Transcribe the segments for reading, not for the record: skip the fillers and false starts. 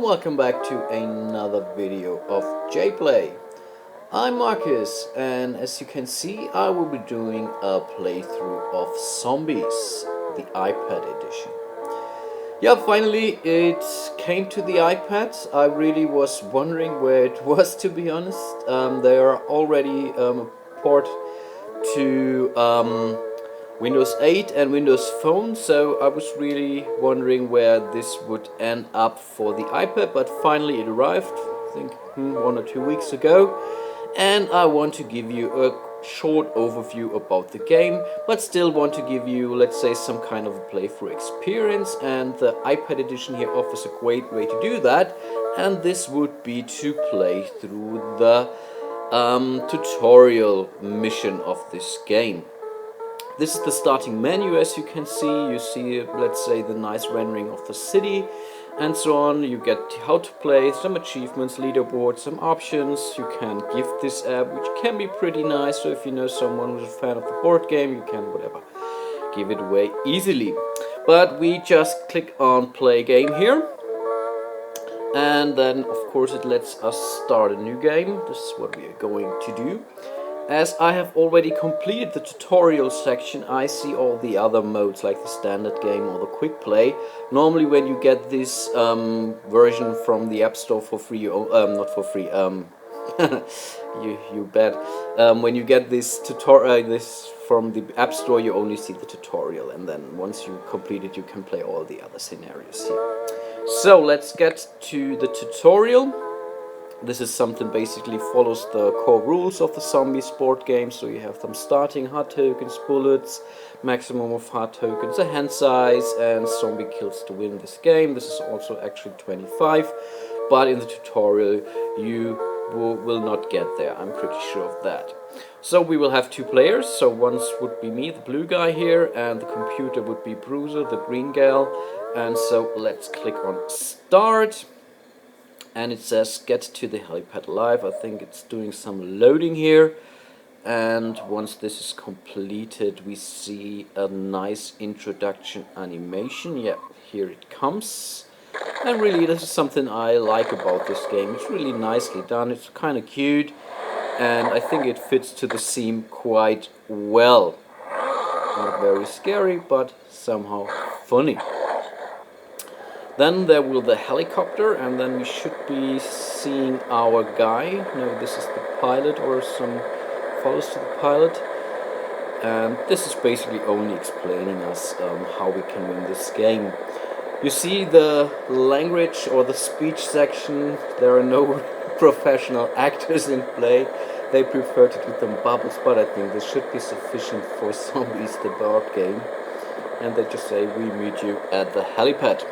and welcome back to another video of jPlay. I'm Marcus, and as you can see I will be doing a playthrough of Zombies, the iPad edition. Yeah, finally it came to the iPad. I really was wondering where it was, to be honest. They are already a port to Windows 8 and Windows Phone, so I was really wondering where this would end up for the iPad, but finally it arrived, I think 1 or 2 weeks ago, and I want to give you a short overview about the game, but still want to give you, let's say, some kind of a playthrough experience, and the iPad edition here offers a great way to do that, and this would be to play through the tutorial mission of this game. This is the starting menu. As you can see, you see, let's say, the nice rendering of the city and so on. You get how to play, some achievements, leaderboard, some options. You can gift this app, which can be pretty nice. So if you know someone who's a fan of the board game, you can whatever give it away easily. But we just click on play game here, and then of course it lets us start a new game. This is what we are going to do. As I have already completed the tutorial section, I see all the other modes like the standard game or the quick play. Normally when you get this version from the App Store for free, not for free, you bet. When you get this this from the App Store, you only see the tutorial, and then once you complete it, you can play all the other scenarios here. So let's get to the tutorial. This is something basically follows the core rules of the Zombies board game. So you have them starting, hard tokens, bullets, maximum of hard tokens, a hand size, and zombie kills to win this game. This is also actually 25, but in the tutorial you will not get there, I'm pretty sure of that. So we will have two players, so once would be me, the blue guy here, and the computer would be Bruiser, the green gal. And so let's click on start. And it says get to the helipad live. I think it's doing some loading here, and once this is completed we see a nice introduction animation. Yeah, here it comes. And really this is something I like about this game. It's really nicely done, it's kind of cute, and I think it fits to the theme quite well. Not very scary, but somehow funny. Then there will the helicopter, and then we should be seeing our guy. No, this is the pilot, or some follows to the pilot. And this is basically only explaining us how we can win this game. You see the language or the speech section. There are no professional actors in play. They prefer to do them bubbles, but I think this should be sufficient for Zombies the board game. And they just say, we meet you at the helipad.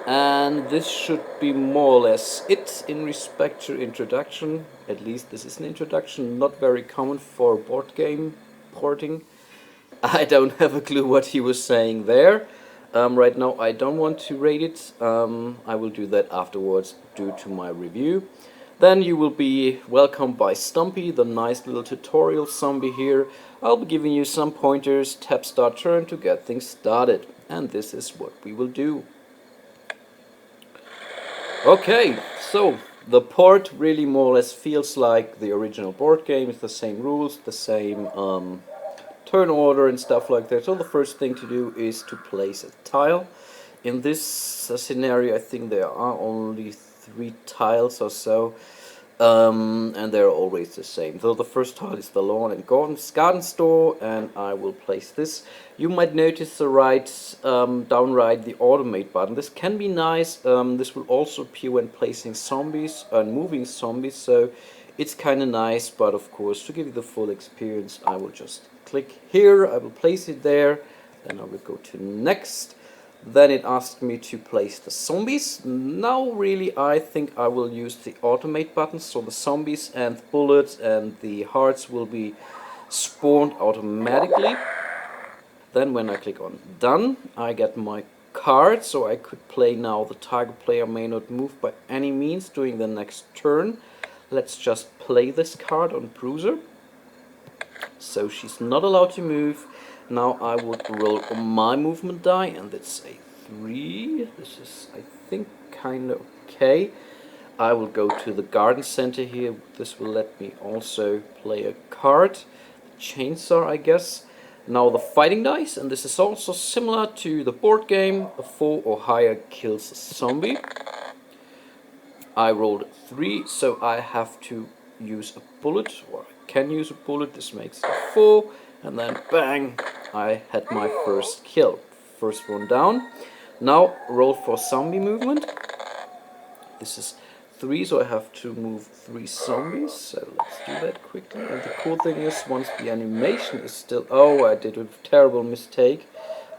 And this should be more or less it in respect to introduction. At least this is an introduction, not very common for board game porting. I don't have a clue what he was saying there. Right now I don't want to rate it. I will do that afterwards due to my review. Then you will be welcomed by Stumpy, the nice little tutorial zombie here. I'll be giving you some pointers, tap start turn to get things started. And this is what we will do. Okay, so the port really more or less feels like the original board game. It's the same rules, the same turn order and stuff like that. So the first thing to do is to place a tile. In this scenario I think there are only 3 tiles or so, and they're always the same. So the first tile is the lawn and garden store, and I will place this. You might notice the down right, the automate button. This can be nice. This will also appear when placing zombies and moving zombies, so it's kind of nice. But of course, to give you the full experience, I will just click here. I will place it there. Then I will go to next. Then it asked me to place the zombies. Now really I think I will use the automate button, so the zombies and the bullets and the hearts will be spawned automatically. Then when I click on done, I get my card, so I could play now. The target player may not move by any means during the next turn. Let's just play this card on Bruiser. So she's not allowed to move. Now I would roll my movement die, and let's say 3. This is, I think kind of okay. I will go to the garden center here. This will let me also play a card. Chainsaw, I guess. Now the fighting dice, and this is also similar to the board game. A 4 or higher kills a zombie. I rolled 3, so I have to use a bullet, or I can use a bullet. This makes it a 4, and then bang, I had my first kill. First one down. Now roll for zombie movement. This is 3, so I have to move 3 zombies. So let's do that quickly. And the cool thing is, once the animation is still... Oh, I did a terrible mistake.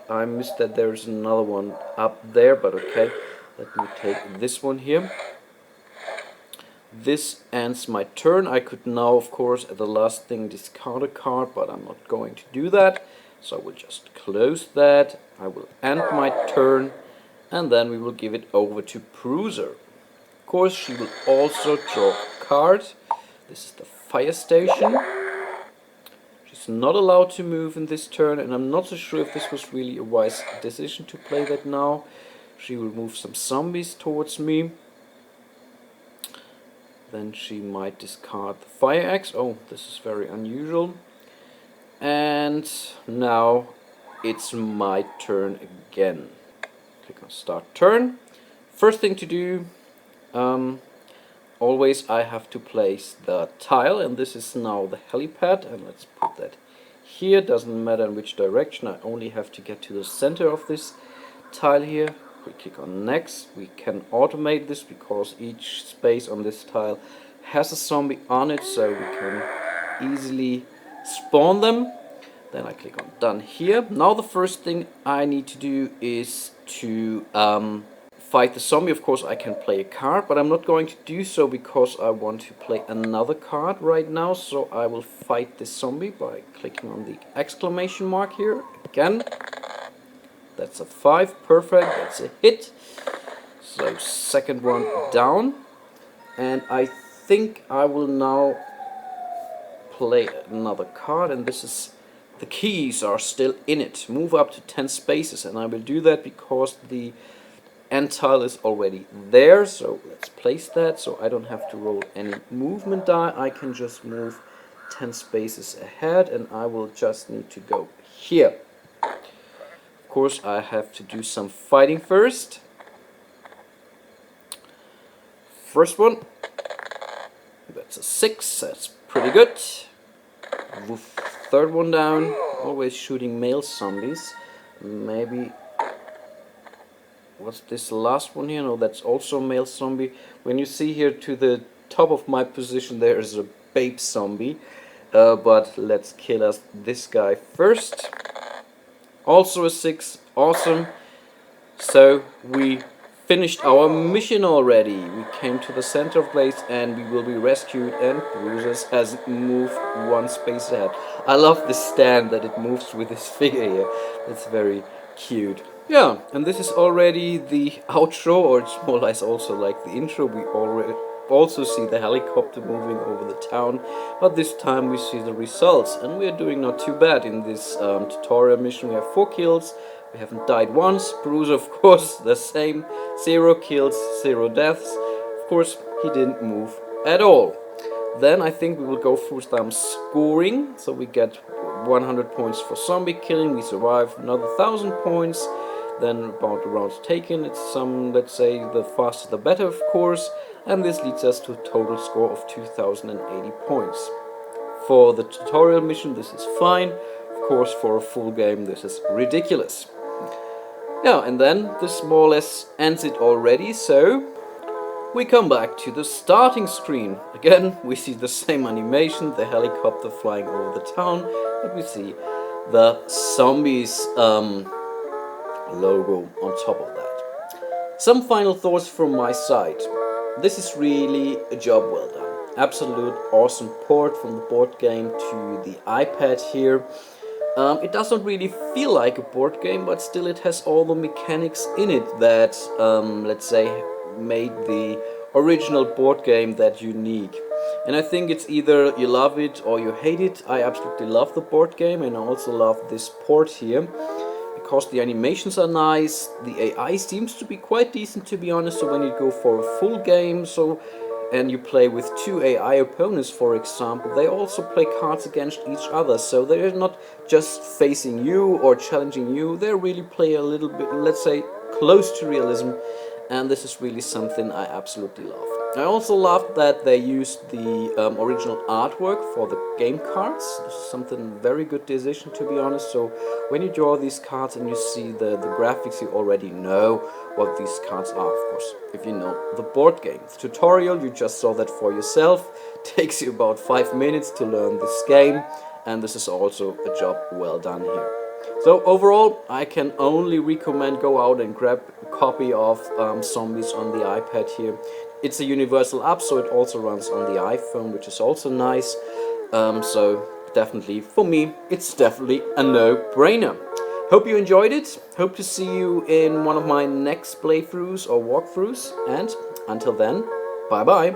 I missed that there's another one up there, but okay. Let me take this one here. This ends my turn. I could now, of course, at the last thing discard a card, but I'm not going to do that. So I will just close that. I will end my turn, and then we will give it over to Bruiser. Of course, she will also draw a card. This is the fire station. She's not allowed to move in this turn, and I'm not so sure if this was really a wise decision to play that now. She will move some zombies towards me. Then she might discard the fire axe. Oh, this is very unusual. And now it's my turn again. Click on start turn. First thing to do, always I have to place the tile, and this is now the helipad, and let's put that here. Doesn't matter in which direction, I only have to get to the center of this tile here. We click on next. We can automate this because each space on this tile has a zombie on it, so we can easily spawn them. Then I click on done here. Now the first thing I need to do is to fight the zombie. Of course I can play a card, but I'm not going to do so because I want to play another card right now. So I will fight this zombie by clicking on the exclamation mark here again. That's a 5, perfect, that's a hit. So second one down. And I think I will now play another card, and this is, the keys are still in it. Move up to 10 spaces, and I will do that because the end tile is already there. So let's place that, so I don't have to roll any movement die. I can just move 10 spaces ahead, and I will just need to go here. Of course I have to do some fighting first. First one, that's a 6, that's pretty good. Third one down, always shooting male zombies. Maybe, what's this last one here? No, that's also a male zombie. When you see here to the top of my position there is a babe zombie. But let's kill us this guy first. Also a 6, awesome. So we finished our mission already. We came to the center of place and we will be rescued, and Bruiser has moved 1 space ahead. I love the stand that it moves with this figure here. It's very cute. Yeah, and this is already the outro, or it's more or less also like the intro. We already also see the helicopter moving over the town, but this time we see the results, and we are doing not too bad in this tutorial mission. We have 4 kills, we haven't died once. Bruiser, of course, the same, 0 kills, 0 deaths. Of course, he didn't move at all. Then I think we will go through some scoring. So we get 100 points for zombie killing, we survive another 1000 points. Then about the rounds taken, it's some, let's say, the faster the better, of course, and this leads us to a total score of 2080 points. For the tutorial mission this is fine, of course for a full game this is ridiculous. Yeah, and then this more or less ends it already, so we come back to the starting screen. Again, we see the same animation, the helicopter flying over the town, but we see the zombies logo on top of that. Some final thoughts from my side. This is really a job well done. Absolute awesome port from the board game to the iPad here. It doesn't really feel like a board game, but still it has all the mechanics in it that, let's say, made the original board game that unique. And I think it's either you love it or you hate it. I absolutely love the board game, and I also love this port here. because the animations are nice. The AI seems to be quite decent, to be honest. So when you go for a full game, and you play with two AI opponents, for example, they also play cards against each other. So they're not just facing you or challenging you. They really play a little bit, let's say, close to realism, and this is really something I absolutely love. I also love that they used the original artwork for the game cards. This is something very good decision, to be honest. So when you draw these cards and you see the graphics, you already know what these cards are, of course, if you know the board game. The tutorial, you just saw that for yourself. Takes you about 5 minutes to learn this game, and this is also a job well done here. So overall, I can only recommend go out and grab a copy of Zombies on the iPad here. It's a universal app, so it also runs on the iPhone, which is also nice. So definitely, for me, it's definitely a no-brainer. Hope you enjoyed it. Hope to see you in one of my next playthroughs or walkthroughs. And until then, bye-bye.